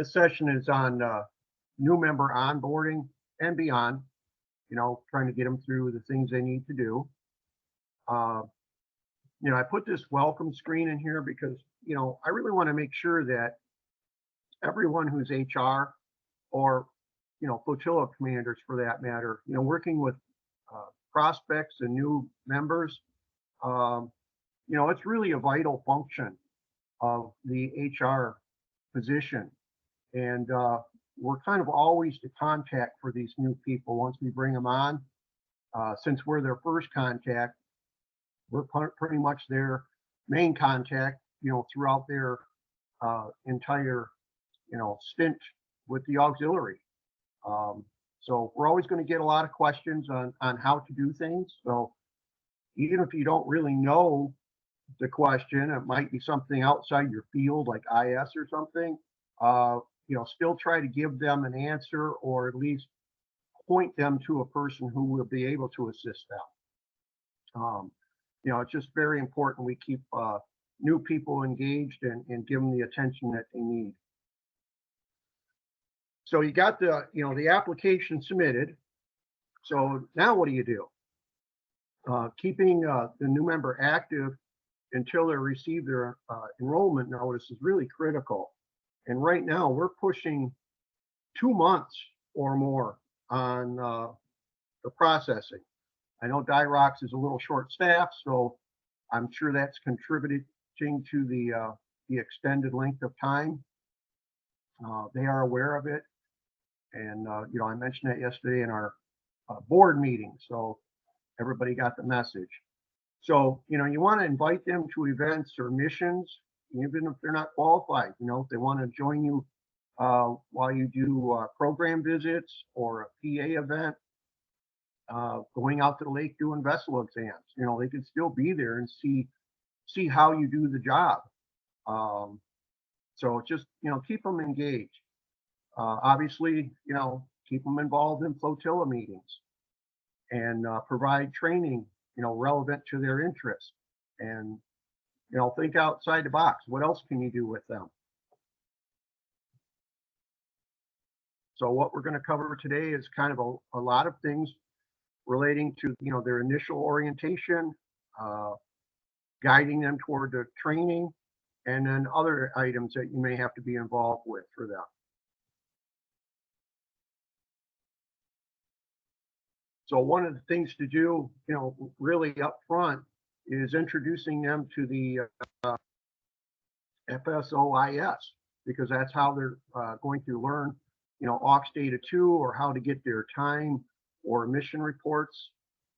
This session is on new member onboarding and beyond, trying to get them through the things they need to do. Uh, I put this welcome screen in here because, I really want to make sure that everyone who's HR or, flotilla commanders for that matter, working with prospects and new members, it's really a vital function of the HR position. And we're kind of always the contact for these new people once we bring them on. Since we're their first contact, we're pretty much their main contact, throughout their entire, stint with the auxiliary. So we're always going to get a lot of questions on how to do things. So even if you don't really know the question, it might be something outside your field like IS or something, still try to give them an answer or at least point them to a person who will be able to assist them. It's just very important we keep new people engaged and give them the attention that they need. So you got the application submitted. So now what do you do? Keeping the new member active until they receive their enrollment notice is really critical. And right now we're pushing 2 months or more on the processing. I know DIROX is a little short-staffed, so I'm sure that's contributing to the extended length of time. They are aware of it, and I mentioned that yesterday in our board meeting, so everybody got the message. So you want to invite them to events or missions, even if they're not qualified. If they want to join you while you do program visits or a PA event, going out to the lake doing vessel exams, they can still be there and see how you do the job. So just keep them engaged. Obviously, keep them involved in flotilla meetings and provide training relevant to their interests, and think outside the box. What else can you do with them? So what we're going to cover today is kind of a lot of things relating to their initial orientation, guiding them toward the training, and then other items that you may have to be involved with for them. So one of the things to do, really up front is introducing them to the FSOIS, because that's how they're going to learn, aux data 2, or how to get their time or mission reports,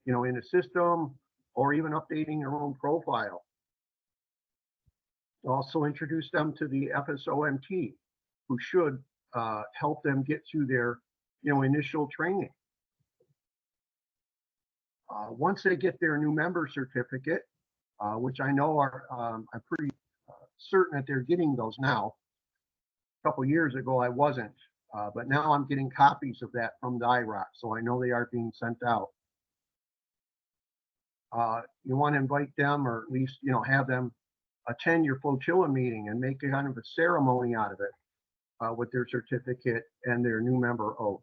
in the system, or even updating their own profile. Also introduce them to the FSOMT, who should help them get through their, initial training. Once they get their new member certificate, which I know I'm pretty certain that they're getting those now. A couple years ago, I wasn't, but now I'm getting copies of that from DIROX, so I know they are being sent out. You want to invite them, or at least, have them attend your flotilla meeting and make a kind of a ceremony out of it with their certificate and their new member oath.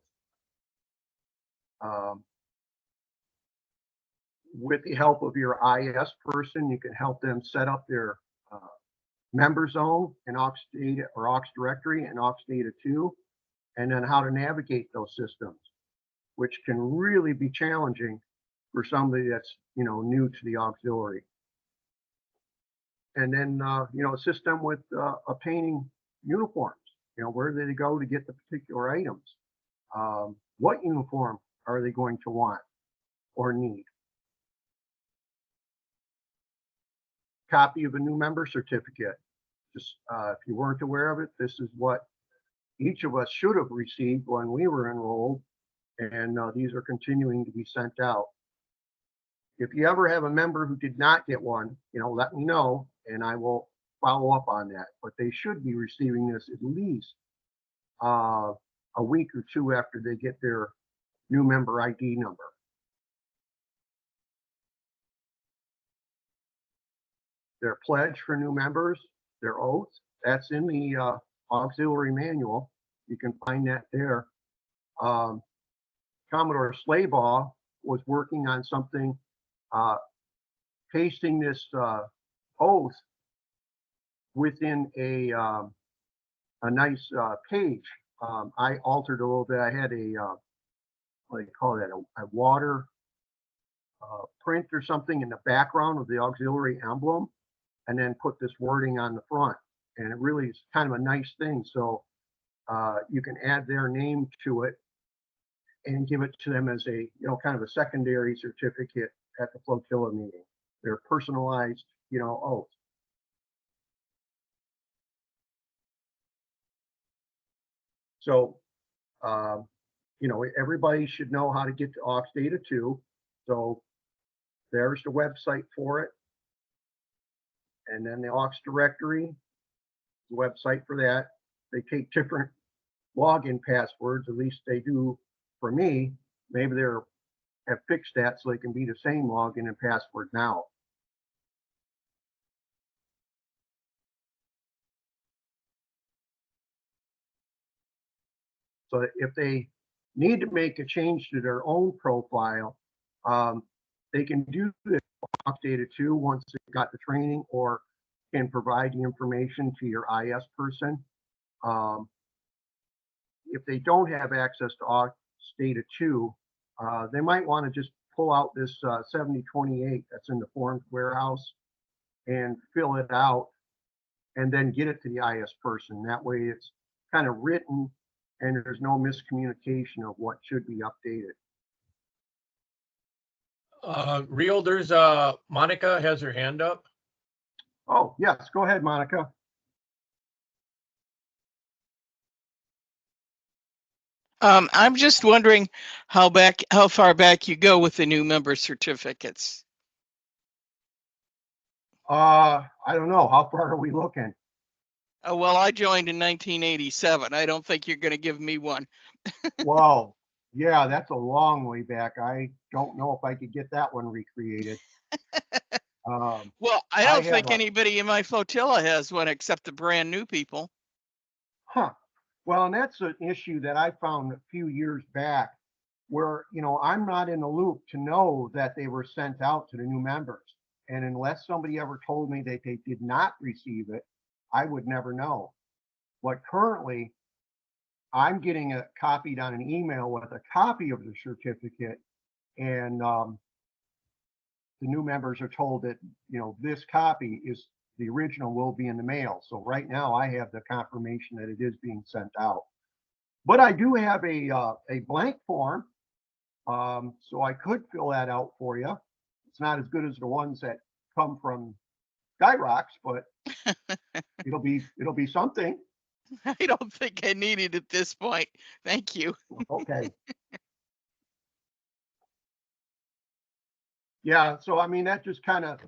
With the help of your IS person, you can help them set up their member zone in aux data or aux directory and aux data 2, and then how to navigate those systems, which can really be challenging for somebody that's new to the auxiliary. And then assist them with obtaining uniforms. Where do they go to get the particular items? What uniform are they going to want or need? Copy of a new member certificate. Just if you weren't aware of it, this is what each of us should have received when we were enrolled, and these are continuing to be sent out. If you ever have a member who did not get one, let me know and I will follow up on that. But they should be receiving this at least a week or 2 after they get their new member ID number. Their pledge for new members, their oath, that's in the auxiliary manual. You can find that there. Commodore Slaybaugh was working on something, pasting this oath within a nice page. I altered a little bit. I had a what do you call that? A water print or something in the background of the auxiliary emblem, and then put this wording on the front. And it really is kind of a nice thing. So you can add their name to it and give it to them as a, kind of a secondary certificate at the flotilla meeting. They're personalized, oath. So, everybody should know how to get to aux data 2. So there's the website for it. And then the aux directory, the website for that. They take different login passwords, at least they do for me. Maybe they have fixed that so they can be the same login and password now. So if they need to make a change to their own profile, they can do this aux data 2 once they've got the training, or can provide the information to your IS person. If they don't have access to aux data 2, they might want to just pull out this 7028 that's in the forms warehouse and fill it out, and then get it to the IS person. That way it's kind of written and there's no miscommunication of what should be updated. Real, there's Monica has her hand up. Oh, yes, go ahead, Monica. I'm just wondering how far back you go with the new member certificates. I don't know. How far are we looking? Well, I joined in 1987. I don't think you're going to give me one. Wow. Yeah, that's a long way back. I don't know if I could get that one recreated. Well, I don't think anybody in my flotilla has one except the brand new people. Huh. Well, and that's an issue that I found a few years back where, I'm not in the loop to know that they were sent out to the new members. And unless somebody ever told me that they did not receive it, I would never know. But currently, I'm getting it copied on an email with a copy of the certificate, and the new members are told that, this copy is the original will be in the mail. So right now I have the confirmation that it is being sent out. But I do have a blank form, so I could fill that out for you. It's not as good as the ones that come from Skyrocks, but it'll be something. I don't think I need it at this point. Thank you. Okay. Yeah, so I mean, that just kind of,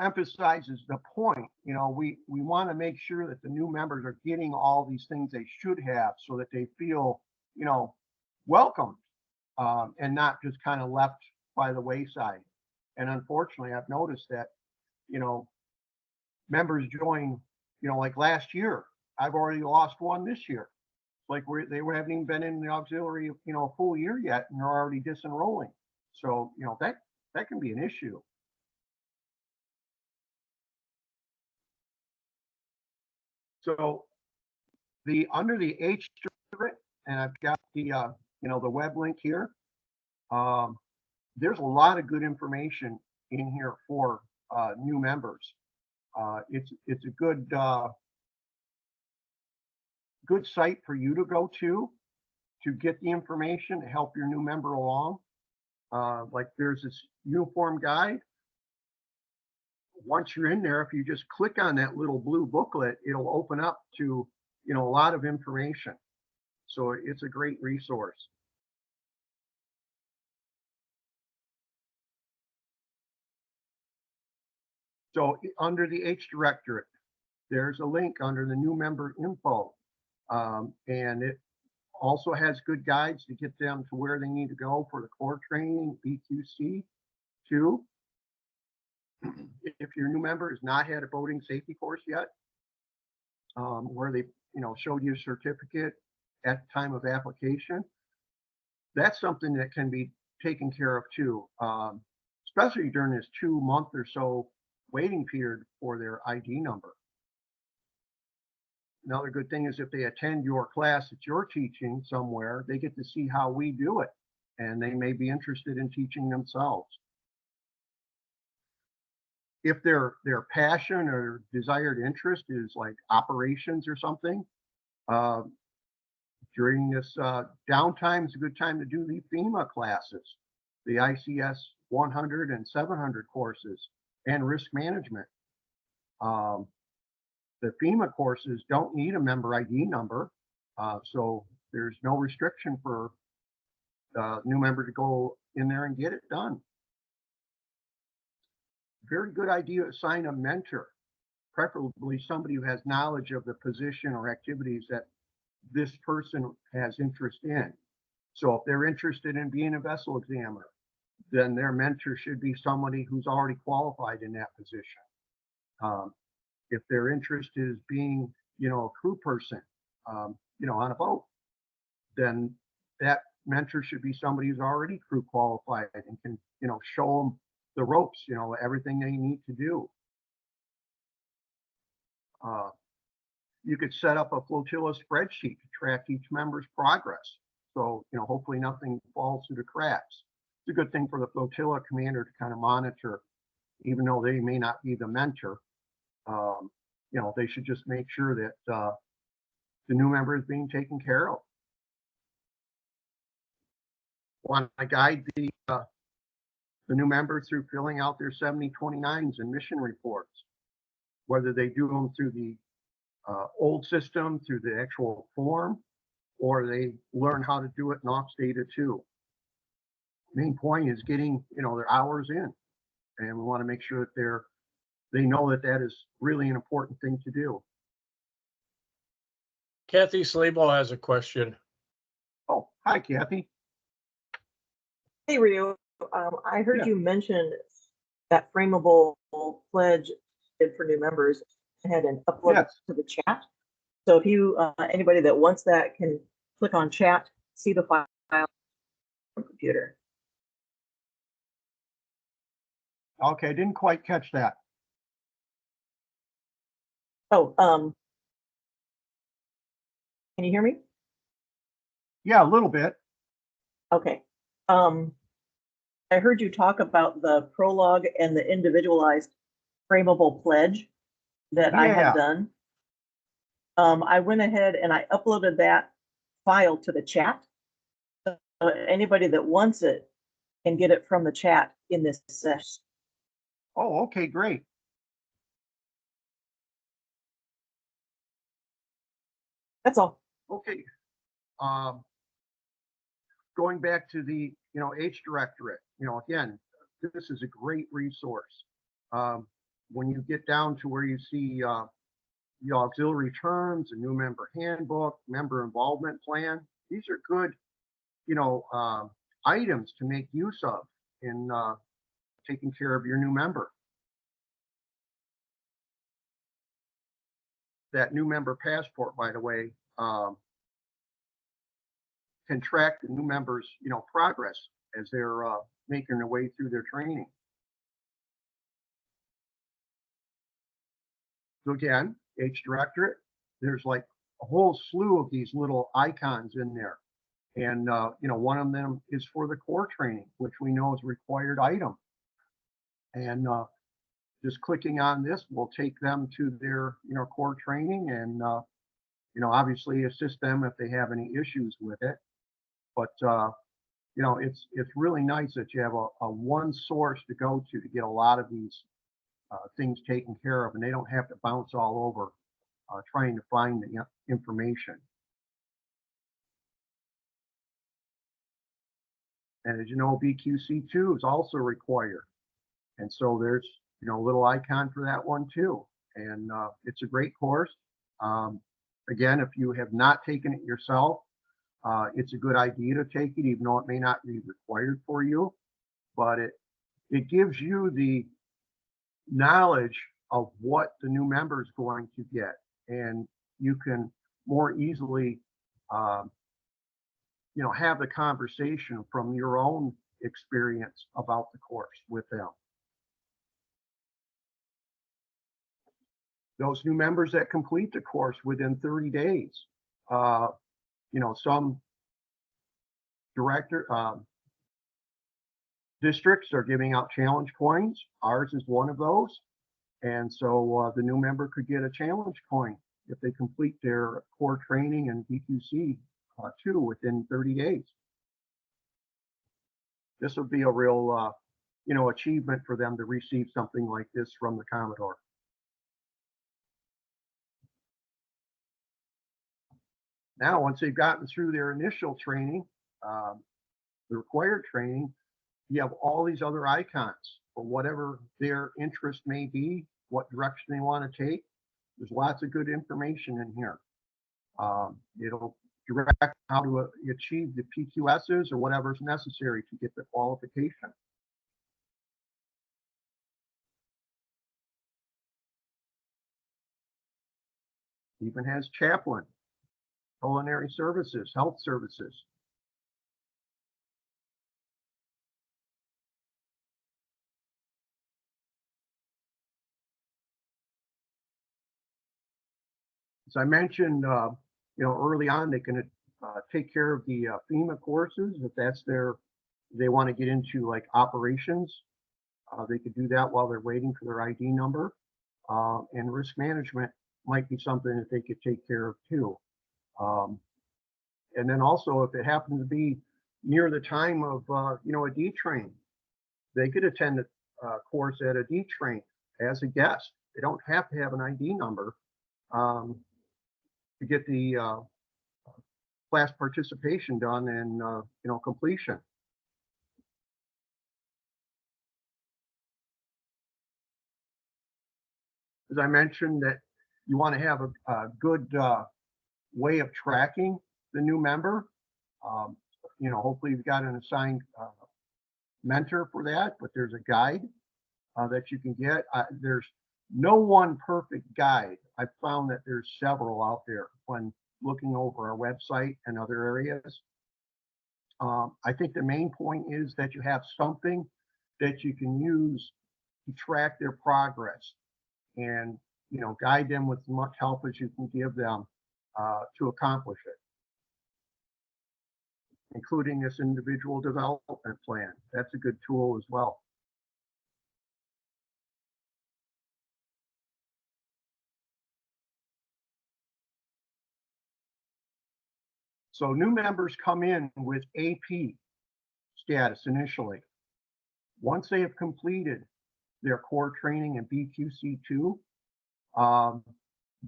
emphasizes the point. We want to make sure that the new members are getting all these things they should have, so that they feel, welcomed, and not just kind of left by the wayside. And unfortunately, I've noticed that, members join, like last year. I've already lost one this year. Like they haven't even been in the auxiliary, a full year yet, and they're already disenrolling. So, that can be an issue. So under the H, and I've got the the web link here. There's a lot of good information in here for new members. It's a good good site for you to go to get the information to help your new member along. Like there's this uniform guide. Once you're in there, if you just click on that little blue booklet, it'll open up to, a lot of information. So it's a great resource. So under the H directorate, there's a link under the new member info. And it also has good guides to get them to where they need to go for the core training, BQC 2. If your new member has not had a boating safety course yet, where they showed you a certificate at the time of application, that's something that can be taken care of too, especially during this 2 month or so waiting period for their ID number. Another good thing is if they attend your class that you're teaching somewhere, they get to see how we do it, and they may be interested in teaching themselves. If their passion or desired interest is like operations or something, during this downtime is a good time to do the FEMA classes, the ICS 100 and 700 courses, and risk management. The FEMA courses don't need a member ID number, so there's no restriction for the new member to go in there and get it done. Very good idea to assign a mentor, preferably somebody who has knowledge of the position or activities that this person has interest in. So if they're interested in being a vessel examiner, then their mentor should be somebody who's already qualified in that position. If their interest is being, a crew person, on a boat, then that mentor should be somebody who's already crew qualified and can, show them the ropes, everything they need to do. You could set up a flotilla spreadsheet to track each member's progress. So, hopefully nothing falls through the cracks. It's a good thing for the flotilla commander to kind of monitor, even though they may not be the mentor. They should just make sure that the new member is being taken care of. Want to guide the new member through filling out their 7029s and mission reports, whether they do them through the old system, through the actual form, or they learn how to do it in Ops Data too. Main point is getting their hours in, and we want to make sure that they know that is really an important thing to do. Kathy Slabo has a question. Oh, hi, Kathy. Hey, Rio. I heard Yeah. you mention that frameable pledge for new members and an upload Yes. to the chat. So if you, anybody that wants that can click on chat, see the file on the computer. Okay, didn't quite catch that. Oh, can you hear me? Yeah, a little bit. Okay. I heard you talk about the prologue and the individualized frameable pledge that I Yeah. had done. I went ahead and I uploaded that file to the chat. So anybody that wants it can get it from the chat in this session. Oh, okay, great. That's all. Okay. Going back to the, H directorate, again, this is a great resource. When you get down to where you see the auxiliary terms, a new member handbook, member involvement plan, these are good, items to make use of in taking care of your new member. That new member passport, by the way, can track the new members, progress as they're making their way through their training. So again, H directorate, there's like a whole slew of these little icons in there. And, one of them is for the core training, which we know is a required item. And just clicking on this will take them to their, core training and, obviously assist them if they have any issues with it. But, it's really nice that you have a one source to go to get a lot of these things taken care of, and they don't have to bounce all over trying to find the information. And as you know, BQC2 is also required. And so there's, a little icon for that one too. And it's a great course. Again, if you have not taken it yourself, it's a good idea to take it, even though it may not be required for you. But it gives you the knowledge of what the new member is going to get. And you can more easily, have the conversation from your own experience about the course with them. Those new members that complete the course within 30 days, some districts are giving out challenge coins. Ours is one of those. And so the new member could get a challenge coin if they complete their core training and BQC 2 within 30 days. This would be a real, achievement for them to receive something like this from the Commodore. Now, once they've gotten through their initial training, the required training, you have all these other icons for whatever their interest may be, what direction they want to take. There's lots of good information in here. It'll direct how to achieve the PQSs or whatever's necessary to get the qualification. Even has chaplain, culinary services, health services. As I mentioned, early on, they can take care of the FEMA courses if that's they want to get into like operations. They could do that while they're waiting for their ID number. And risk management might be something that they could take care of too. And then also, if it happens to be near the time of, a D train, they could attend a course at a D train as a guest. They don't have to have an ID number to get the class participation done and, completion. As I mentioned, that you want to have a good way of tracking the new member. Hopefully you've got an assigned mentor for that, but there's a guide that you can get. There's no one perfect guide. I've found that there's several out there when looking over our website and other areas. I think the main point is that you have something that you can use to track their progress and, guide them with as much help as you can give them to accomplish it, including this individual development plan. That's a good tool as well. So new members come in with AP status initially. Once they have completed their core training in BQC2,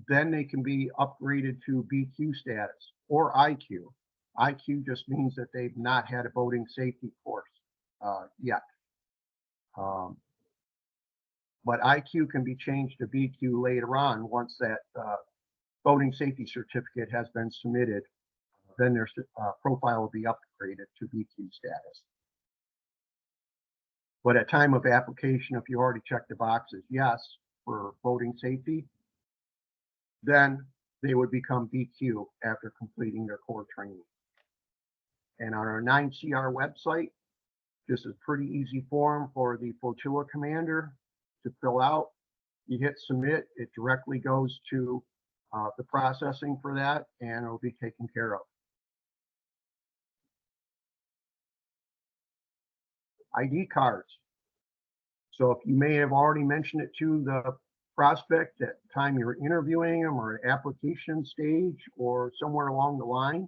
then they can be upgraded to BQ status or IQ. IQ just means that they've not had a boating safety course yet. But IQ can be changed to BQ later on once that boating safety certificate has been submitted. Then their profile will be upgraded to BQ status. But at time of application, if you already checked the boxes yes for boating safety, then they would become BQ after completing their core training. And on our 9CR website, this is a pretty easy form for the flotilla commander to fill out. You hit submit, it directly goes to the processing for that, and it'll be taken care of. ID cards. So if you may have already mentioned it to the prospect at the time you're interviewing them or application stage or somewhere along the line.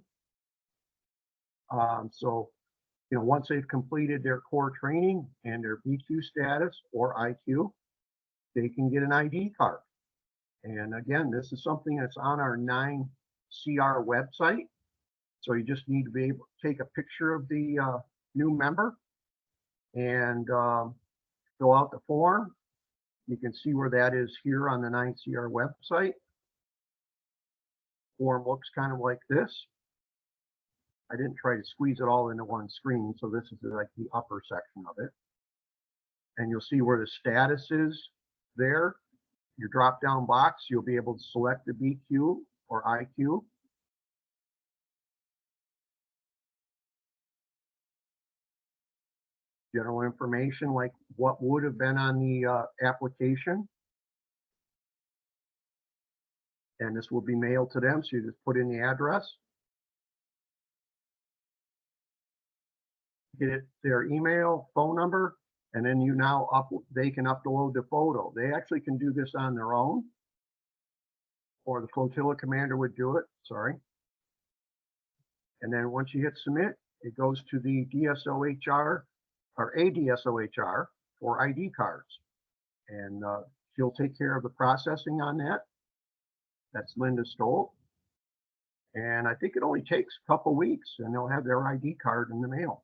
Once they've completed their core training and their BQ status or IQ, they can get an ID card. And again, this is something that's on our 9CR website. So you just need to be able to take a picture of the new member and fill out the form. You can see where that is here on the 9CR website. Form looks kind of like this. I didn't try to squeeze it all into one screen, so this is like the upper section of it. And you'll see where the status is there. Your drop-down box, you'll be able to select the BQ or IQ. general information like what would have been on the application. And this will be mailed to them, so you just put in the address. Get it, their email, phone number, and then they can upload the photo. They actually can do this on their own, or the flotilla commander would do it, sorry. And then once you hit submit, it goes to the DSOHR or ADSOHR for ID cards. And she'll take care of the processing on that. That's Linda Stoll. And I think it only takes a couple weeks and they'll have their ID card in the mail.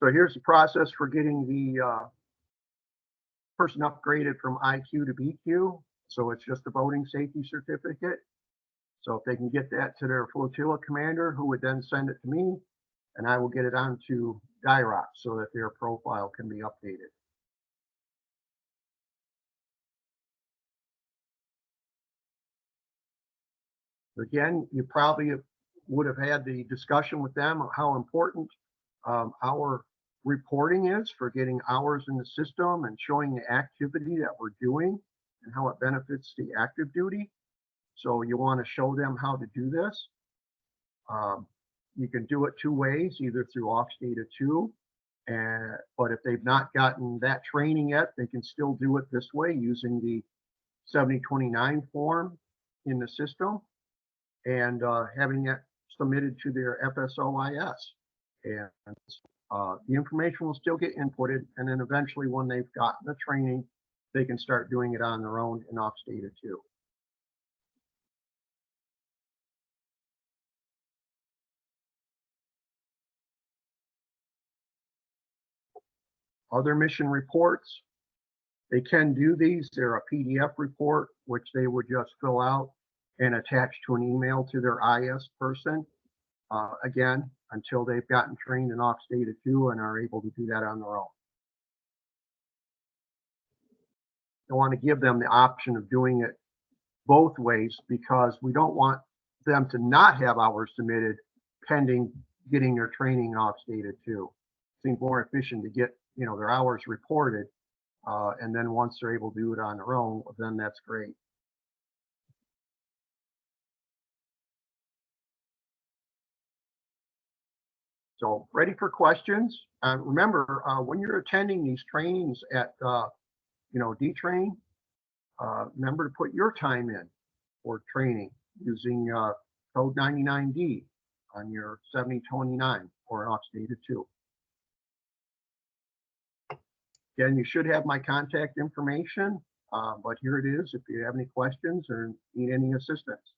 So here's the process for getting the person upgraded from IQ to BQ. So it's just a voting safety certificate. So if they can get that to their flotilla commander, who would then send it to me, and I will get it onto DIROC so that their profile can be updated. Again, you probably would have had the discussion with them of how important our reporting is for getting hours in the system and showing the activity that we're doing and how it benefits the active duty. So you want to show them how to do this. You can do it two ways, either through Ops Data 2, but if they've not gotten that training yet, they can still do it this way using the 7029 form in the system and having it submitted to their FSOIS. And the information will still get inputted, and then eventually when they've gotten the training, they can start doing it on their own in Ops Data 2. Other mission reports, they can do these. They're a PDF report, which they would just fill out and attach to an email to their IS person. Again, until they've gotten trained in Ops Data 2 and are able to do that on their own. I want to give them the option of doing it both ways because we don't want them to not have hours submitted pending getting their training in Ops Data 2. It seems more efficient to get their hours reported, and then once they're able to do it on their own, then that's great. So ready for questions. Remember, when you're attending these trainings at D-Train, remember to put your time in for training using code 99D on your 7029 or Ops Data 2. Again, you should have my contact information, but here it is if you have any questions or need any assistance.